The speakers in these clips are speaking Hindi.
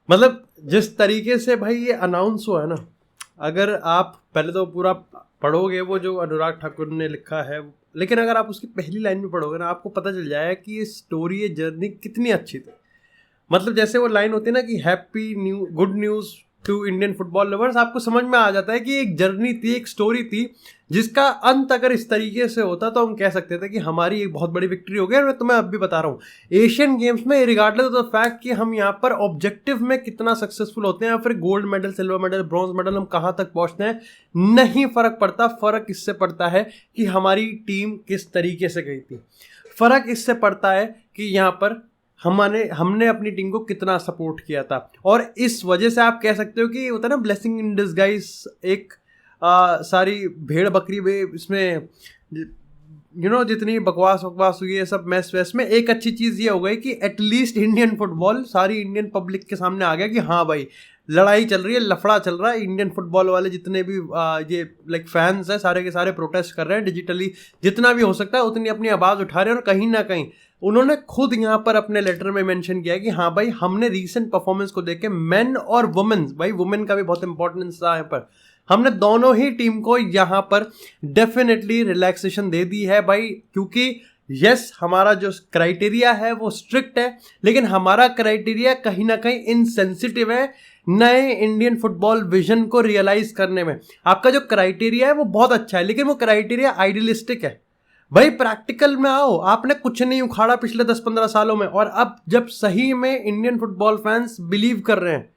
मतलब जिस तरीके से भाई ये अनाउंस हुआ है ना, अगर आप पहले तो पूरा पढ़ोगे वो जो अनुराग ठाकुर ने लिखा है, लेकिन अगर आप उसकी पहली लाइन में पढ़ोगे ना, आपको पता चल जाएगा कि ये स्टोरी, ये जर्नी कितनी अच्छी थी। मतलब जैसे वो लाइन होती है ना कि happy new good news to Indian football lovers, आपको समझ में आ जाता है कि एक जर्नी थी, एक स्टोरी थी, जिसका अंत अगर इस तरीके से होता तो हम कह सकते थे कि हमारी एक बहुत बड़ी विक्ट्री हो गई। और मैं तुम्हें अब भी बता रहा हूँ, एशियन गेम्स में रिगार्डलेस ऑफ द फैक्ट कि हम यहाँ पर ऑब्जेक्टिव में कितना सक्सेसफुल होते हैं, या फिर gold medal, silver medal, bronze medal, हम कहाँ तक पहुँचते हैं, नहीं फर्क पड़ता। फर्क इससे पड़ता है कि हमारी टीम किस तरीके से गई थी। फर्क इससे पड़ता है कि यहाँ पर हमने अपनी टीम को कितना सपोर्ट किया था। और इस वजह से आप कह सकते हो कि होता है ना ब्लेसिंग इन डिसगाइज, एक सारी भेड़ बकरी इसमें जितनी बकवास हुई है, सब मैस वैस में, एक अच्छी चीज़ ये हो गई कि एटलीस्ट इंडियन फुटबॉल सारी इंडियन पब्लिक के सामने आ गया कि हाँ भाई, लड़ाई चल रही है, लफड़ा चल रहा है। इंडियन फुटबॉल वाले जितने भी ये लाइक फैंस हैं, सारे के सारे प्रोटेस्ट कर रहे हैं डिजिटली, जितना भी हो सकता है उतनी अपनी आवाज़ उठा रहे हैं। और कहीं ना कहीं उन्होंने खुद यहाँ पर अपने लेटर में मेंशन किया कि हाँ भाई, हमने रीसेंट परफॉर्मेंस को देख के मेन और वुमेन्स, भाई वुमेन का भी बहुत इंपॉर्टेंस था यहाँ पर, हमने दोनों ही टीम को यहाँ पर डेफिनेटली रिलैक्सेशन दे दी है भाई। क्योंकि यस, हमारा जो क्राइटेरिया है वो स्ट्रिक्ट है, लेकिन हमारा क्राइटेरिया कहीं ना कहीं इनसेंसिटिव है नए इंडियन फुटबॉल विजन को रियलाइज करने में। आपका जो क्राइटेरिया है वो बहुत अच्छा है, लेकिन वो क्राइटेरिया आइडियलिस्टिक है। भाई प्रैक्टिकल में आओ, आपने कुछ नहीं उखाड़ा पिछले 10-15 सालों में, और अब जब सही में इंडियन फुटबॉल फैंस बिलीव कर रहे हैं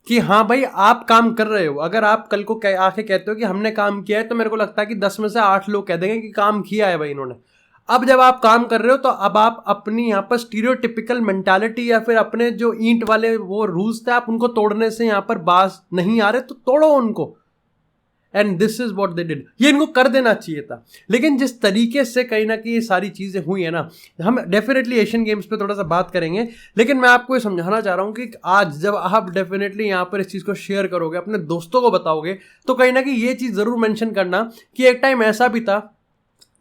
कि हाँ भाई आप काम कर रहे हो, अगर आप कल को आके कहते हो कि हमने काम किया है, तो मेरे को लगता है कि 10 में से 8 लोग कह देंगे कि काम किया है भाई इन्होंने। अब जब आप काम कर रहे हो, तो अब आप अपनी यहाँ पर स्टीरियोटिपिकल मेंटालिटी या फिर अपने जो ईंट वाले वो रूल्स थे, आप उनको तोड़ने से यहाँ पर बाज नहीं आ रहे, तो तोड़ो उनको। And this is what they did, ये इनको कर देना चाहिए था। लेकिन जिस तरीके से कहीं ना कहीं ये सारी चीज़ें हुई है ना, हम डेफिनेटली एशियन गेम्स पे थोड़ा सा बात करेंगे, लेकिन मैं आपको ये समझाना चाह रहा हूँ कि आज जब आप डेफिनेटली यहाँ पर इस चीज़ को शेयर करोगे, अपने दोस्तों को बताओगे, तो कहीं ना कहीं ये चीज़ ज़रूर मेंशन करना कि एक टाइम ऐसा भी था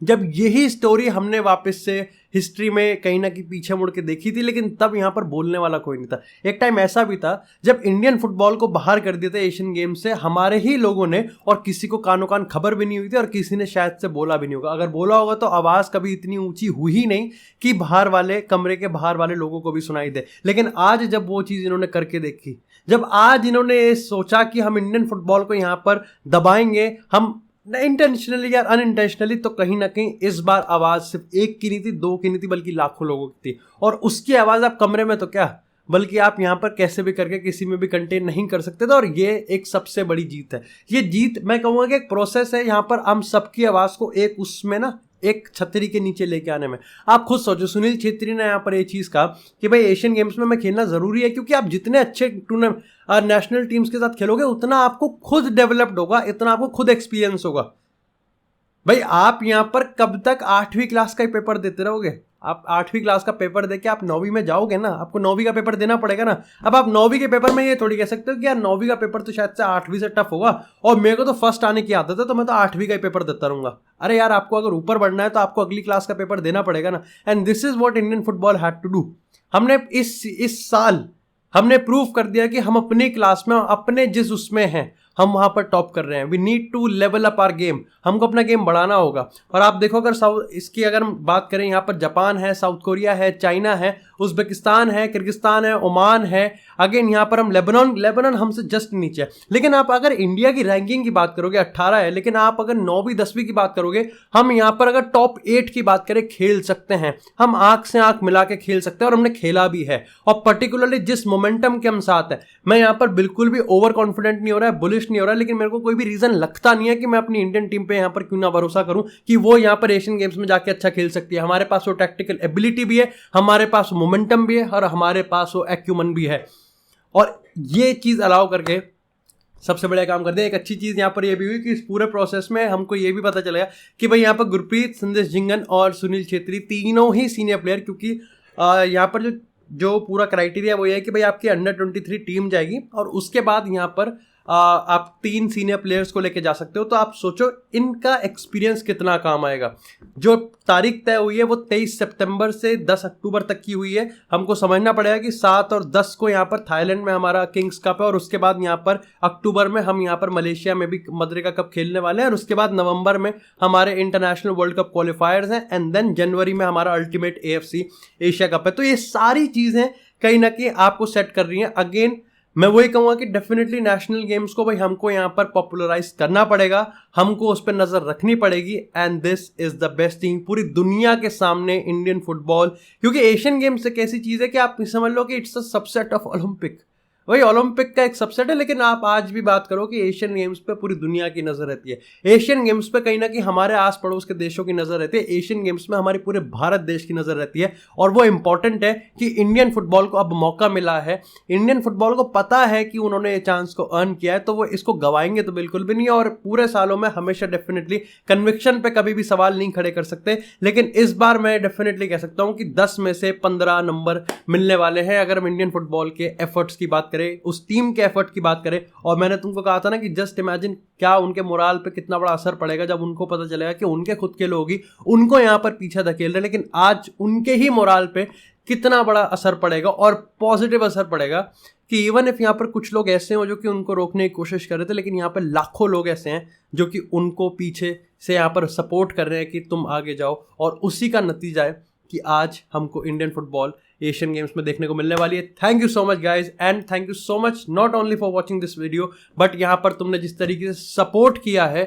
जब यही स्टोरी हमने वापस से हिस्ट्री में कहीं ना कहीं पीछे मुड़ के देखी थी, लेकिन तब यहाँ पर बोलने वाला कोई नहीं था। एक टाइम ऐसा भी था जब इंडियन फुटबॉल को बाहर कर दिया था एशियन गेम से हमारे ही लोगों ने, और किसी को कानो कान खबर भी नहीं हुई थी, और किसी ने शायद से बोला भी नहीं होगा। अगर बोला होगा तो आवाज़ कभी इतनी ऊंची हुई ही नहीं कि बाहर वाले कमरे के बाहर वाले लोगों को भी सुनाई दे। लेकिन आज जब वो चीज़ इन्होंने करके देखी, जब आज इन्होंने सोचा कि हम इंडियन फुटबॉल को यहाँ पर दबाएंगे, हम इंटेंशनली या अनइंटेंशनली, तो कहीं ना कहीं इस बार आवाज सिर्फ एक की नहीं थी, दो की नहीं थी, बल्कि लाखों लोगों की थी। और उसकी आवाज आप कमरे में तो क्या, बल्कि आप यहाँ पर कैसे भी करके किसी में भी कंटेन नहीं कर सकते थे। और ये एक सबसे बड़ी जीत है। ये जीत मैं कहूँगा कि एक प्रोसेस है, यहाँ पर हम सबकी आवाज को एक उसमें ना एक छतरी के नीचे लेके आने में। आप खुद सोचो, सुनील छेत्री ने यहाँ पर ये चीज़ कहा कि भाई एशियन गेम्स में मैं खेलना ज़रूरी है, क्योंकि आप जितने अच्छे टूर्नामेंट नेशनल टीम्स के साथ खेलोगे, उतना आपको खुद डेवलप्ड होगा, इतना आपको खुद एक्सपीरियंस होगा। भाई आप यहाँ पर कब तक 8वीं क्लास का ही पेपर देते रहोगे? आप 8वीं क्लास का पेपर देके आप 9वीं में जाओगे ना, आपको 9वीं का पेपर देना पड़ेगा ना। अब आप 9वीं के पेपर में ये थोड़ी कह सकते हो कि यार 9वीं का पेपर तो शायद से 8वीं से टफ होगा, और मेरे को तो फर्स्ट आने की आदत है, तो मैं तो 8वीं का ही पेपर देता रहूंगा। अरे यार, आपको अगर ऊपर बढ़ना है तो आपको अगली क्लास का पेपर देना पड़ेगा ना। And this is what Indian football had to do. हमने इस साल हमने प्रूव कर दिया कि हम अपनी क्लास में, अपने जिस उसमें हैं, हम वहां पर टॉप कर रहे हैं। We need to level up our game, हमको अपना गेम बढ़ाना होगा। और आप देखो, अगर इसकी अगर हम बात करें, यहाँ पर जापान है, साउथ कोरिया है, चाइना है, उज्बेकिस्तान है, किर्गिस्तान है, ओमान है, अगेन यहाँ पर हम लेबनान हमसे जस्ट नीचे है। लेकिन आप अगर इंडिया की रैंकिंग की बात करोगे 18 है, लेकिन आप अगर 9वीं 10वीं की बात करोगे, हम यहाँ पर अगर टॉप 8 की बात करें, खेल सकते हैं, हम आंख से आंख मिला के खेल सकते हैं, और हमने खेला भी है। और पर्टिकुलरली जिस मोमेंटम के हम साथ है, मैं यहाँ पर बिल्कुल भी ओवर कॉन्फिडेंट नहीं हो रहा है, बुलिश नहीं हो रहा है, लेकिन मेरे को कोई भी रीजन लगता नहीं है कि मैं अपनी इंडियन टीम पे यहाँ पर क्यों ना भरोसा करूं कि वो यहाँ पर एशियन गेम्स में जाके अच्छा खेल सकती है। हमारे पास वो टैक्टिकल एबिलिटी भी है, हमारे पास मोमेंटम भी है, और हमारे पास वो एक्यूमन भी है। और ये चीज अलाउ करके सबसे बड़ा काम कर दिया। एक अच्छी चीज यहाँ पर ये भी हुई कि इस पूरे प्रोसेस में हमको ये भी पता चलेगा कि भाई यहाँ पर गुरप्रीत, संदेश झिंगन और सुनील छेत्री तीनों ही सीनियर प्लेयर, क्योंकि यहाँ पर जो पूरा क्राइटेरिया वो ये है कि भाई आपकी अंडर 23 टीम जाएगी, और उसके बाद यहाँ पर आप 3 सीनियर प्लेयर्स को लेके जा सकते हो, तो आप सोचो इनका एक्सपीरियंस कितना काम आएगा। जो तारीख तय हुई है वो 23 सितंबर से 10 अक्टूबर तक की हुई है। हमको समझना पड़ेगा कि 7 और 10 को यहाँ पर थाईलैंड में हमारा किंग्स कप है, और उसके बाद यहाँ पर अक्टूबर में हम यहाँ पर मलेशिया में भी मदरेगा कप खेलने वाले हैं, और उसके बाद नवंबर में हमारे इंटरनेशनल वर्ल्ड कप क्वालिफायर्स हैं, एंड देन जनवरी में हमारा अल्टीमेट AFC एशिया कप है। तो ये सारी चीजें कहीं ना कहीं आपको सेट कर रही हैं। अगेन मैं वही कहूँगा कि डेफिनेटली नेशनल गेम्स को भाई हमको यहाँ पर पॉपुलराइज करना पड़ेगा, हमको उस पर नजर रखनी पड़ेगी, and this is the best thing पूरी दुनिया के सामने इंडियन फुटबॉल। क्योंकि एशियन गेम्स एक ऐसी चीज है कि आप समझ लो कि it's a subset of Olympic, वही ओलंपिक का एक सबसेट है। लेकिन आप आज भी बात करो कि एशियन गेम्स पे पूरी दुनिया की नजर रहती है, एशियन गेम्स पे कहीं ना कहीं हमारे आस पड़ोस के देशों की नजर रहती है, एशियन गेम्स में हमारे पूरे भारत देश की नजर रहती है। और वो इंपॉर्टेंट है कि इंडियन फुटबॉल को अब मौका मिला है, इंडियन फुटबॉल को पता है कि उन्होंने ये चांस को अर्न किया है, तो वो इसको गवाएंगे तो बिल्कुल भी नहीं। और पूरे सालों में हमेशा डेफिनेटली कन्विक्शन पे कभी भी सवाल नहीं खड़े कर सकते, लेकिन इस बार मैं डेफिनेटली कह सकता हूं कि 10 में से 15 नंबर मिलने वाले हैं अगर हम इंडियन फुटबॉल के एफर्ट्स की बात करें, उस टीम के एफर्ट की बात करें। और मैंने तुमको कहा था ना कि जस्ट इमेजिन क्या उनके मोराल पे कितना बड़ा असर पड़ेगा जब उनको पता चलेगा कि उनके खुद के लोग ही उनको यहां पर पीछे धकेल रहे हैं, लेकिन आज उनके ही मोराल पे कितना बड़ा असर पड़ेगा, और पॉजिटिव असर पड़ेगा कि इवन इफ यहाँ पर कुछ लोग ऐसे हो जो कि उनको रोकने की कोशिश कर रहे थे, लेकिन यहाँ पर लाखों लोग ऐसे हैं जो कि उनको पीछे से यहाँ पर सपोर्ट कर रहे हैं कि तुम आगे जाओ। और उसी का नतीजा है कि आज हमको इंडियन फुटबॉल एशियन गेम्स में देखने को मिलने वाली है। Thank you so much guys, and thank you so much not only for watching this video, but यहाँ पर तुमने जिस तरीके से सपोर्ट किया है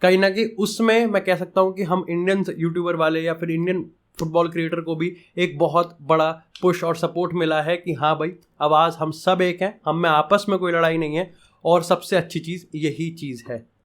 कहीं ना कहीं उसमें मैं कह सकता हूँ कि हम इंडियन यूट्यूबर वाले या फिर इंडियन फुटबॉल क्रिएटर को भी एक बहुत बड़ा पुश और सपोर्ट मिला है कि हाँ भाई अब आज हम सब एक हैं, हम में आपस में कोई लड़ाई नहीं है, और सबसे अच्छी चीज़ यही चीज़ है।